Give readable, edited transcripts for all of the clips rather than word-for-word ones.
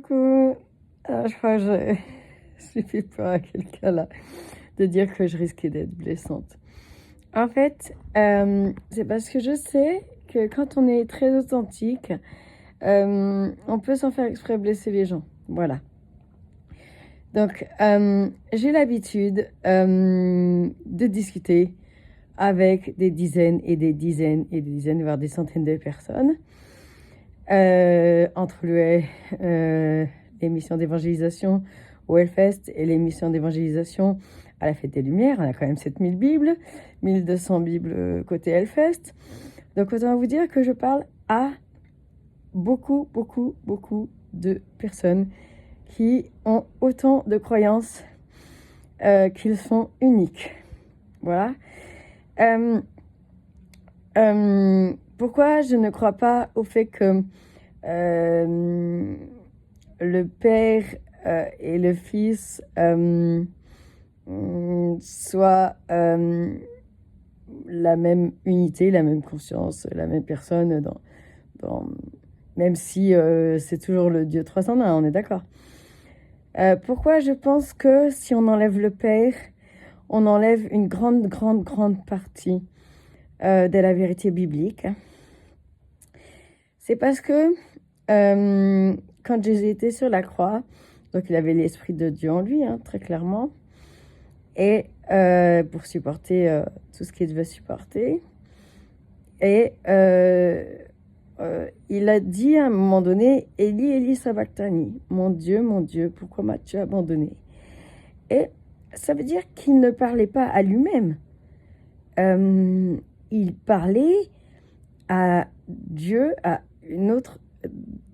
Coucou. Alors, je crois que j'ai fait peur à quelqu'un là de dire que je risquais d'être blessante. En fait, c'est parce que je sais que quand on est très authentique, on peut sans faire exprès blesser les gens. Voilà. Donc, j'ai l'habitude de discuter avec des dizaines et des dizaines et des dizaines, voire des centaines de personnes. Entre les missions d'évangélisation au Hellfest et les missions d'évangélisation à la Fête des Lumières. On a quand même 7000 Bibles, 1200 Bibles côté Hellfest. Donc autant vous dire que je parle à beaucoup de personnes qui ont autant de croyances qu'ils sont uniques. Voilà. Pourquoi je ne crois pas au fait que le Père et le Fils soient la même unité, la même conscience, la même personne, même si c'est toujours le Dieu 3 en 1, on est d'accord. Pourquoi je pense que si on enlève le Père, on enlève une grande partie de la vérité biblique. C'est parce que quand Jésus était sur la croix, donc il avait l'Esprit de Dieu en lui, très clairement, et pour supporter tout ce qu'il devait supporter. Et il a dit à un moment donné, Eli, Eli, sabachthani, mon Dieu, pourquoi m'as-tu abandonné? Et ça veut dire qu'il ne parlait pas à lui-même. Il parlait à Dieu, à une autre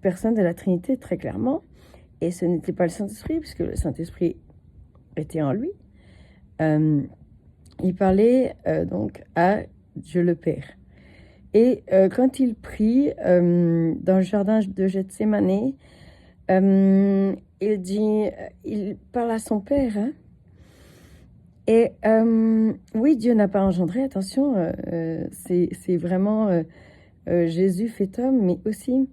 personne de la Trinité, très clairement. Et ce n'était pas le Saint-Esprit, puisque le Saint-Esprit était en lui. Il parlait donc à Dieu le Père. Et quand il prie dans le jardin de Gethsémani, il parle à son Père. Et oui, Dieu n'a pas engendré, attention, c'est vraiment Jésus fait homme, mais aussi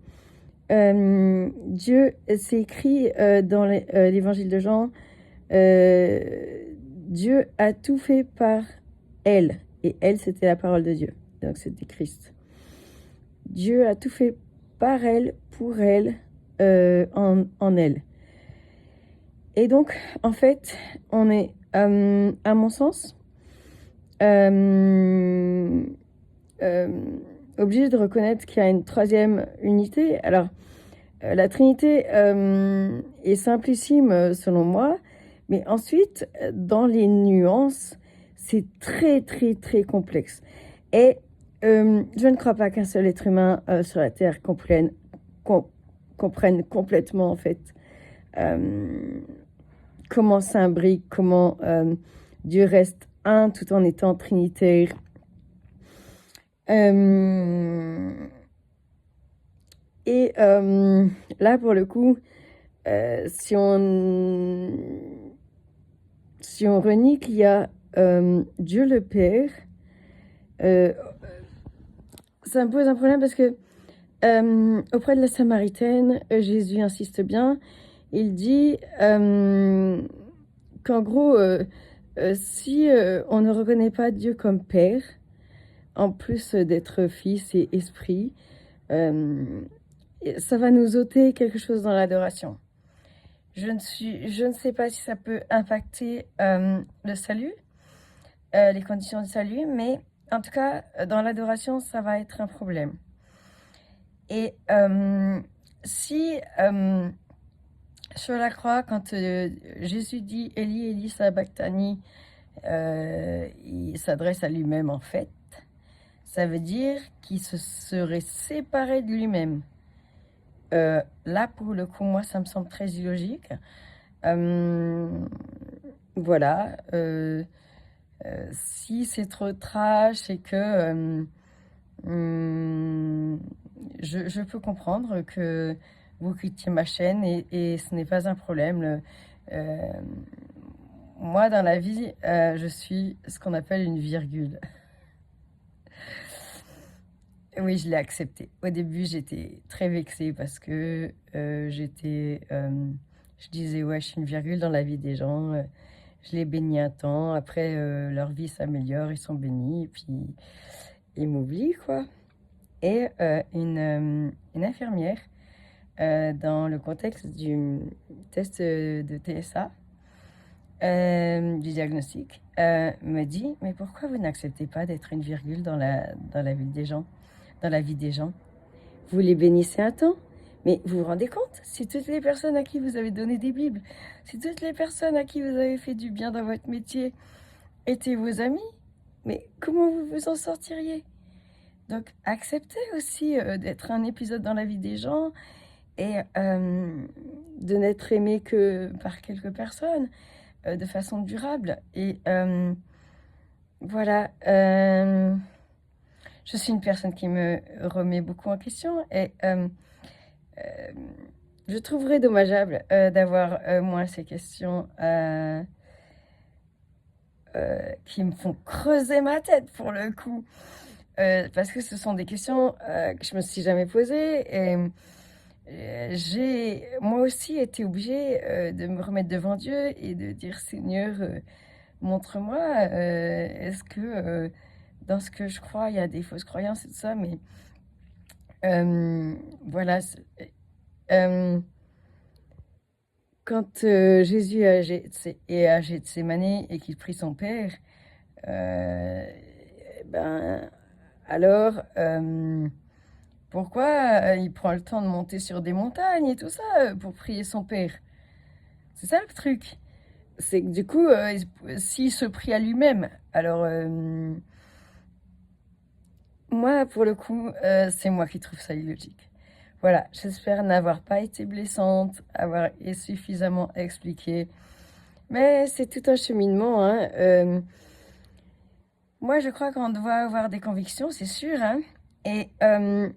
Dieu, c'est écrit dans l'évangile de Jean, Dieu a tout fait par elle, et elle, c'était la parole de Dieu, donc c'était Christ. Dieu a tout fait par elle, pour elle, en elle. Et donc, en fait, on est, à mon sens, obligé de reconnaître qu'il y a une troisième unité. Alors, la Trinité est simplissime selon moi, mais ensuite, dans les nuances, c'est très complexe. Et je ne crois pas qu'un seul être humain sur la Terre comprenne complètement, en fait, comment s'imbrique, comment Dieu reste un tout en étant trinitaire. Et là, pour le coup, si on renie qu'il y a Dieu le Père, ça me pose un problème parce que auprès de la Samaritaine, Jésus insiste bien. Il dit qu'en gros, si on ne reconnaît pas Dieu comme Père, en plus d'être Fils et Esprit, ça va nous ôter quelque chose dans l'adoration. Je ne sais pas si ça peut impacter le salut, les conditions du salut, mais en tout cas, dans l'adoration, ça va être un problème. Et si sur la croix, quand Jésus dit Eli, Eli, sabachthani, il s'adresse à lui-même en fait, ça veut dire qu'il se serait séparé de lui-même. Là, pour le coup, moi, ça me semble très illogique. Voilà. Si c'est trop trash et que je peux comprendre que vous critiquez ma chaîne et ce n'est pas un problème. Moi, dans la vie, je suis ce qu'on appelle une virgule. Oui, je l'ai accepté. Au début, j'étais très vexée parce que je disais, ouais, je suis une virgule dans la vie des gens. Je les bénis un temps. Après, leur vie s'améliore, ils sont bénis. Et puis, ils m'oublient, quoi. Et une infirmière, dans le contexte du test de TSA, du diagnostic, me dit, mais pourquoi vous n'acceptez pas d'être une virgule dans la vie des gens, dans la vie des gens? Vous les bénissez un temps, mais vous vous rendez compte, si toutes les personnes à qui vous avez donné des Bibles, si toutes les personnes à qui vous avez fait du bien dans votre métier étaient vos amis, mais comment vous vous en sortiriez? Donc, acceptez aussi d'être un épisode dans la vie des gens et de n'être aimé que par quelques personnes de façon durable. Et voilà, je suis une personne qui me remet beaucoup en question et je trouverais dommageable d'avoir moi ces questions qui me font creuser ma tête pour le coup. Parce que ce sont des questions que je me suis jamais posées et j'ai moi aussi été obligée de me remettre devant Dieu et de dire Seigneur, montre-moi, est-ce que dans ce que je crois il y a des fausses croyances et tout ça, mais voilà. Quand Jésus est à Gethsémani et qu'il prie son Père, ben alors pourquoi il prend le temps de monter sur des montagnes et tout ça pour prier son Père? C'est ça le truc. C'est que du coup, s'il se prie à lui-même, alors moi, pour le coup, c'est moi qui trouve ça illogique. Voilà, j'espère n'avoir pas été blessante, avoir suffisamment expliqué. Mais c'est tout un cheminement, hein. Moi, je crois qu'on doit avoir des convictions, c'est sûr, hein. Et mais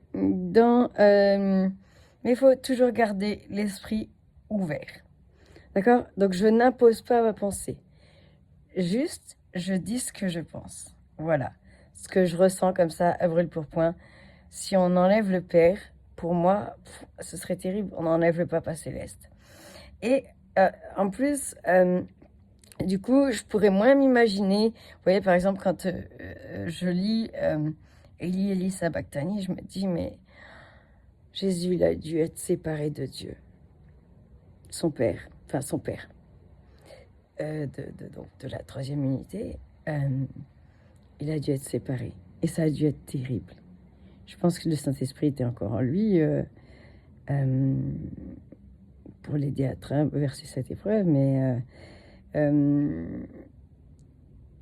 il faut toujours garder l'esprit ouvert. D'accord? Donc, je n'impose pas ma pensée. Juste, je dis ce que je pense. Voilà. Ce que je ressens comme ça, à brûle-pourpoint. Si on enlève le Père, pour moi, ce serait terrible. On n'enlève le Papa Céleste. Et en plus, du coup, je pourrais moins m'imaginer. Vous voyez, par exemple, quand je lis Élie, Élie, sabachthani, je me dis, mais Jésus, il a dû être séparé de Dieu. Son Père, donc de la troisième unité, il a dû être séparé. Et ça a dû être terrible. Je pense que le Saint-Esprit était encore en lui pour l'aider à traverser cette épreuve, mais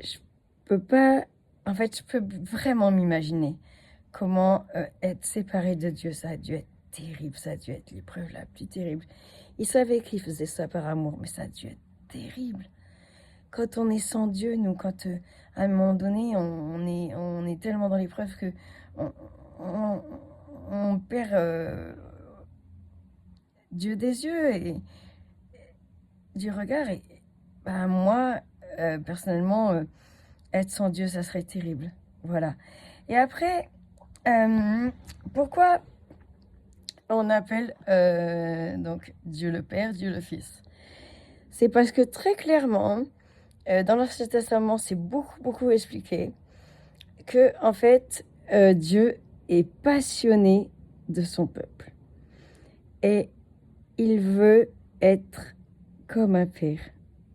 je peux pas... En fait, je peux vraiment m'imaginer comment être séparé de Dieu. Ça a dû être terrible, ça a dû être l'épreuve la plus terrible. Il savait qu'il faisait ça par amour, mais ça a dû être terrible. Quand on est sans Dieu, nous, quand à un moment donné, on est tellement dans l'épreuve que on perd Dieu des yeux et du regard. Et bah, moi, personnellement, être sans Dieu, ça serait terrible. Voilà. Et après, pourquoi on appelle donc Dieu le Père, Dieu le Fils? C'est parce que très clairement, dans l'Ancien Testament, c'est beaucoup expliqué que en fait, Dieu est passionné de son peuple et il veut être comme un père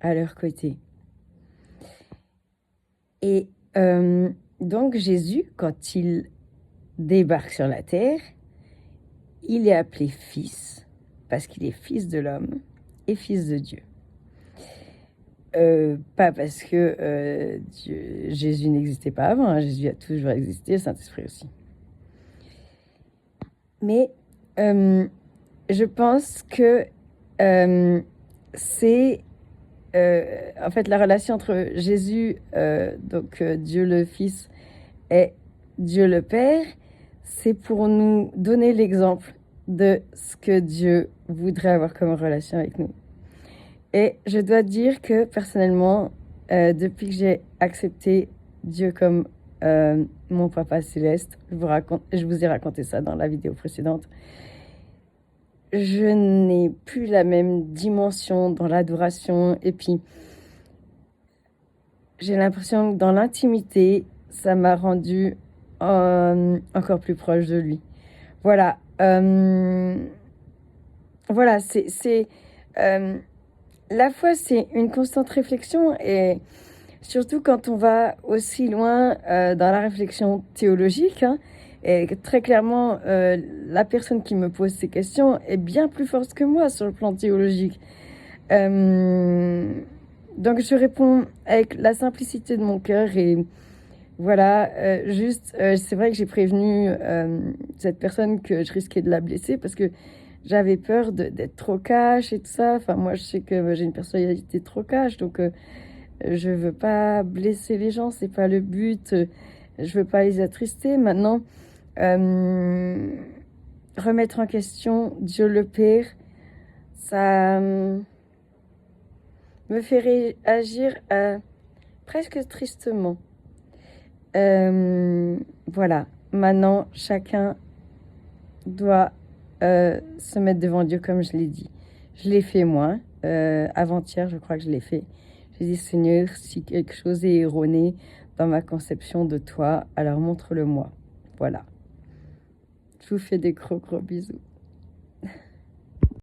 à leur côté. Et donc Jésus, quand il débarque sur la terre, il est appelé fils parce qu'il est fils de l'homme et fils de Dieu. Pas parce que Jésus n'existait pas avant, hein, Jésus a toujours existé, le Saint-Esprit aussi. Mais je pense que c'est en fait la relation entre Jésus, donc Dieu le Fils, et Dieu le Père, c'est pour nous donner l'exemple de ce que Dieu voudrait avoir comme relation avec nous. Et je dois dire que personnellement, depuis que j'ai accepté Dieu comme mon papa céleste. Je vous ai raconté ça dans la vidéo précédente. Je n'ai plus la même dimension dans l'adoration. Et puis, j'ai l'impression que dans l'intimité, ça m'a rendu encore plus proche de lui. Voilà. Voilà, la foi, c'est une constante réflexion et surtout quand on va aussi loin dans la réflexion théologique, hein, et très clairement, la personne qui me pose ces questions est bien plus forte que moi sur le plan théologique. Donc je réponds avec la simplicité de mon cœur et voilà, c'est vrai que j'ai prévenu cette personne que je risquais de la blesser parce que j'avais peur d'être trop cash et tout ça. Enfin, moi, je sais que j'ai une personnalité trop cash, donc je veux pas blesser les gens, c'est pas le but. Je veux pas les attrister. Maintenant, remettre en question Dieu le Père, ça me fait réagir presque tristement. Voilà, maintenant, chacun doit se mettre devant Dieu comme je l'ai dit. Je l'ai fait moi, avant-hier je crois que je l'ai fait. J'ai dit Seigneur, si quelque chose est erroné dans ma conception de toi, alors montre-le-moi. Voilà. Je vous fais des gros bisous.